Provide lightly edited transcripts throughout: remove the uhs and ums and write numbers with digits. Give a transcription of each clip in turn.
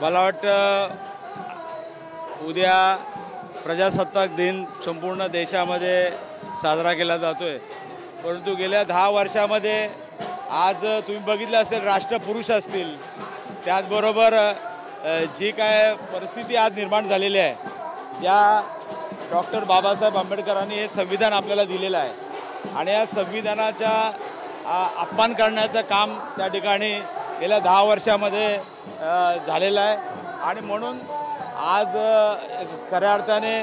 मला वाटतं उद्या प्रजासत्ताक दिन संपूर्ण देशामध्ये साजरा केला जातोय, परंतु गेल्या 10 वर्षामध्ये आज तुम्ही बघितलं असेल राष्ट्रपुरुष असतील, त्याचबरोबर जी काय परिस्थिती आज निर्माण झालेली आहे, ज्या डॉक्टर बाबासाहेब आंबेडकरांनी हे संविधान आपल्याला दिलेलं आहे आणि या संविधानाचा अपमान करण्याचं काम त्या ठिकाणी गेल्या 10 वर्षामध्ये झालेलं आहे आणि म्हणून आज खऱ्या अर्थाने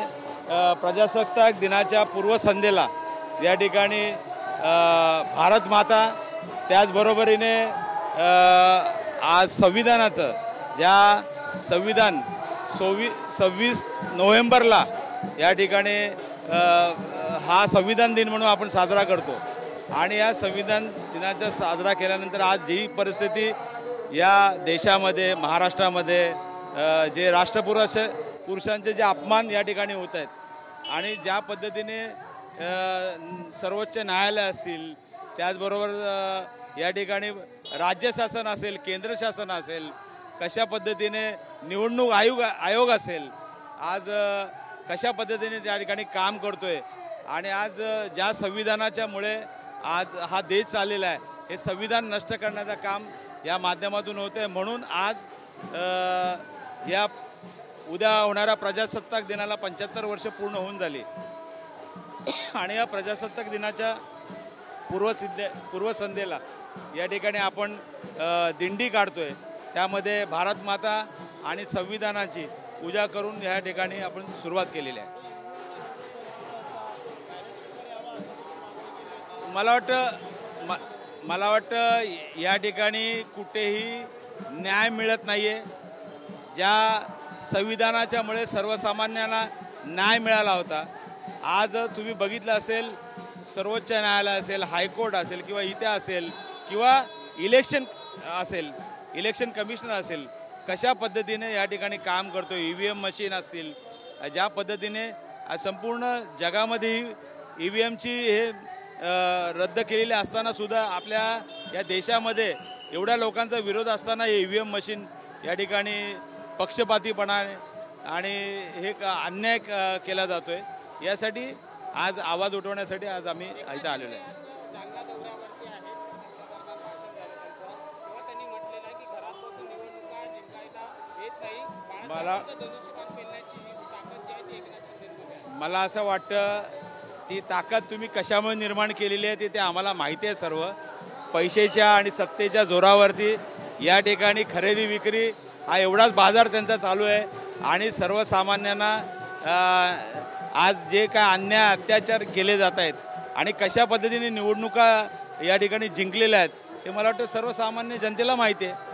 प्रजासत्ताक दिनाच्या पूर्वसंध्येला या ठिकाणी भारत माता त्याचबरोबरीने आज संविधानाचं संविधान 26 नोव्हेंबरला या ठिकाणी हा संविधान दिन म्हणून आपण साजरा करतो आणि या संविधान दिनाचा साजरा केल्यानंतर आज जी परिस्थिती या देशामध्ये महाराष्ट्रामध्ये जे पुरुषांचे जे अपमान या ठिकाणी होत आहेत आणि ज्या पद्धतीने सर्वोच्च न्यायालय असतील, त्याचबरोबर या ठिकाणी राज्य शासन असेल, केंद्र शासन असेल, कशा पद्धतीने निवडणूक आयोग असेल, आज कशा पद्धतीने त्या ठिकाणी काम करतोय आणि आज ज्या संविधानाच्यामुळे आज हा देश चाललेला आहे, हे संविधान नष्ट करण्याचं काम या माध्यमातून होतं आहे। म्हणून आज या उद्या होणाऱ्या प्रजासत्ताक दिनाला 75 वर्ष पूर्ण होऊन झाली आणि या प्रजासत्ताक दिनाच्या पूर्वसंध्येला या ठिकाणी आपण दिंडी काढतोय, त्यामध्ये भारत माता आणि संविधानाची पूजा करून या ठिकाणी आपण सुरुवात केलेली आहे। मला वाटतं या ठिकाणी कुठेही न्याय मिळत नाही आहे। ज्या संविधानाच्यामुळे सर्वसामान्यांना न्याय मिळाला होता, आज तुम्ही बघितलं असेल सर्वोच्च न्यायालय असेल, हायकोर्ट असेल किंवा इथे असेल किंवा इलेक्शन कमिशनर असेल, कशा पद्धतीने या ठिकाणी काम करतो, EVM मशीन असतील, ज्या पद्धतीने संपूर्ण जगामध्ये EVMची हे रद्द केलेले असताना सुद्धा आपल्या या देशामध्ये एवढ्या लोकांचा विरोध असताना हे EVM मशीन या ठिकाणी पक्षपातीपणाने आणि हे अन्याय केला जातोय। यासाठी आज आवाज उठवण्यासाठी आज आम्ही इथे आलेलो आहे। मला असं वाटतं ती ताकद तुम्ही कशामुळे निर्माण केलेली आहे ते आम्हाला माहिती आहे। सर्व पैशाच्या आणि सत्तेच्या जोरावरती या ठिकाणी खरेदी विक्री हा एवढाच बाजार त्यांचा चालू आहे आणि सर्वसामान्यांना आज जे काय अन्याय अत्याचार केले जात आहेत आणि कशा पद्धतीने निवडणुका या ठिकाणी जिंकलेल्या आहेत ते मला वाटतं सर्वसामान्य जनतेला माहिती आहे।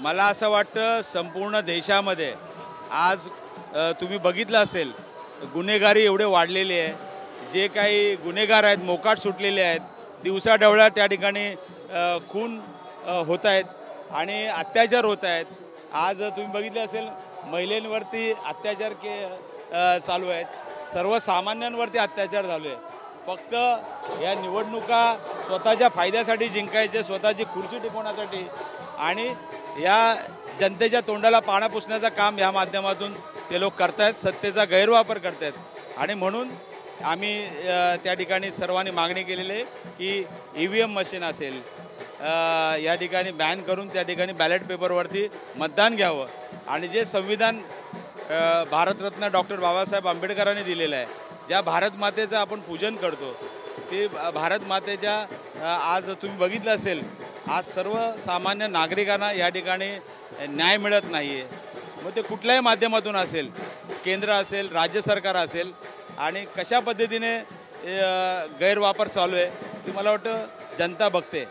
मला असं वाटतं संपूर्ण देशामध्ये आज तुम्ही बघित असेल गुन्हेगारी एवढे वाढलेले आहे, जे काही गुन्हेगार आहेत मोकाट सुटलेले आहेत, दिवसाढवळ्या त्या ठिकाणी खून होत आहेत आणि अत्याचार होत आहेत। आज तुम्ही बघितले असेल महिलांवरती अत्याचार चालू आहेत, सर्वसामान्यांवरती अत्याचार चालू आहे। फक्त या निवडणुका स्वतःच्या फायद्यासाठी जिंकायचे, स्वतःची खुर्ची टिकवण्यासाठी आणि या जनतेच्या तोंडाला पाणी पुसण्याचं काम या माध्यमातून ते लोक करतायत, सत्तेचा गैरवापर करतायत आणि म्हणून आम्ही त्या ठिकाणी सर्वांनी मागणी केलेली आहे की EVM मशीन असेल या ठिकाणी बॅन करून त्या ठिकाणी बॅलेट पेपरवरती मतदान घ्यावं आणि जे संविधान भारतरत्न डॉक्टर बाबासाहेब आंबेडकरांनी दिलेलं आहे, ज्या भारत मातेचं आपण पूजन करतो, ते भारत मातेच्या आज तुम्ही बघितलं असेल आज सर्वसामान्य नागरिकांना या ठिकाणी न्याय मिळत नाही आहे। मग ते कुठल्याही माध्यमातून असेल, केंद्र असेल, राज्य सरकार असेल आणि कशा पद्धतीने गैरवापर चालू आहे ते मला वाटतं जनता बघते।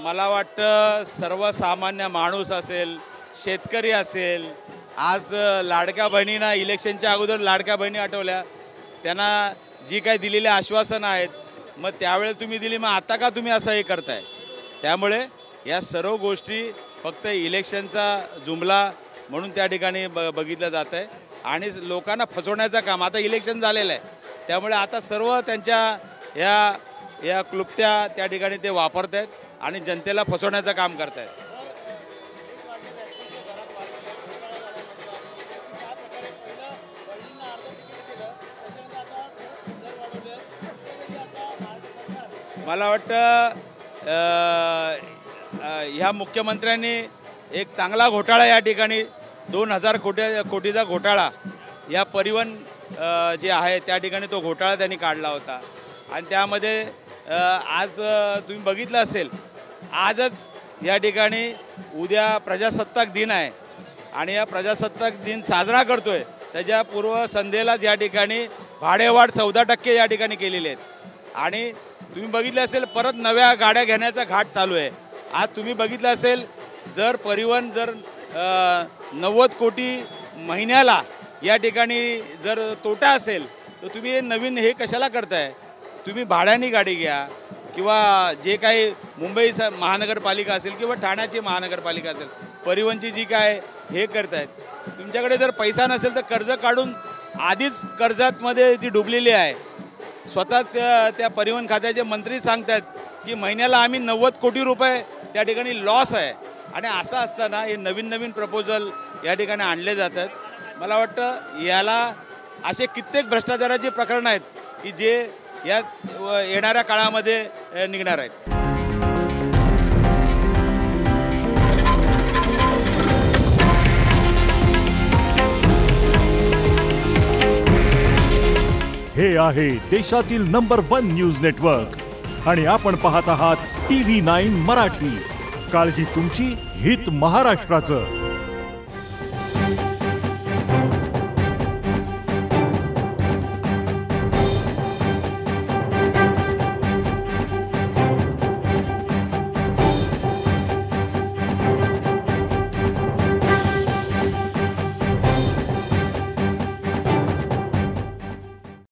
मला वाटतं सर्वसामान्य माणूस असेल, शेतकरी असेल, आज लाडक्या बहिणींना इलेक्शनच्या अगोदर लाडक्या बहिणी आठवल्या, त्यांना जी काही दिलेली आश्वासनं आहेत मग त्यावेळेला तुम्ही दिली, मग आता का तुम्ही असं हे करताय? त्यामुळे या सर्व गोष्टी फक्त इलेक्शनचा जुमला म्हणून त्या ठिकाणी बघितलं जात आहे आणि लोकांना फसवण्याचं काम. आता इलेक्शन झालेलं आहे, त्यामुळे आता सर्व त्यांच्या या क्लुप्त्या त्या ठिकाणी ते वापरत आहेत आणि जनतेला फसवण्याचं काम करत आहेत. मला वाटतं ह्या मुख्यमंत्र्यांनी एक चांगला घोटाळा या ठिकाणी 2000 कोटीचा घोटाळा या परिवहन जे आहे त्या ठिकाणी तो घोटाळा त्यांनी काढला होता. आणि त्यामध्ये आज तुम्ही बघितलं असेल, आजच या ठिकाणी उद्या प्रजासत्ताक दिन आहे आणि या प्रजासत्ताक दिन साजरा करतोय, त्याच्या पूर्वसंध्येलाच या ठिकाणी भाडेवाढ 14% या ठिकाणी केलेले आहेत. आणि तुम्ही बघितलं असेल परत नव्या गाड्या घेण्याचा घाट चालू आहे. आज तुम्ही बघितलं असेल, जर परिवहन 90 कोटी महिन्याला या ठिकाणी जर तोटा असेल तर तुम्ही नवीन हे कशाला करताय? तुम्ही भाड्याने गाडी घ्या किंवा जे काही मुंबई महानगरपालिका असेल किंवा ठाण्याची महानगरपालिका असेल, परिवहनची जी काय हे करतायत, तुमच्याकडे जर पैसा नसेल तर कर्ज काढून आधीच कर्जातमध्ये ती डुबलेली आहे. स्वतःच त्या परिवहन खात्याचे मंत्री सांगतात की महिन्याला आम्ही 90 कोटी रुपये त्या ठिकाणी लॉस आहे. आणि असं असताना हे नवीन प्रपोजल या ठिकाणी आणले जातात. मला वाटतं याला असे कित्येक भ्रष्टाचाराची प्रकरणं आहेत की जे या येणाऱ्या काळामध्ये निघणार आहेत. हे आहे देशातील नंबर 1 न्यूज नेटवर्क आणि आपण पाहत आहात TV9 मराठी. काळजी तुमची, हित महाराष्ट्राचं.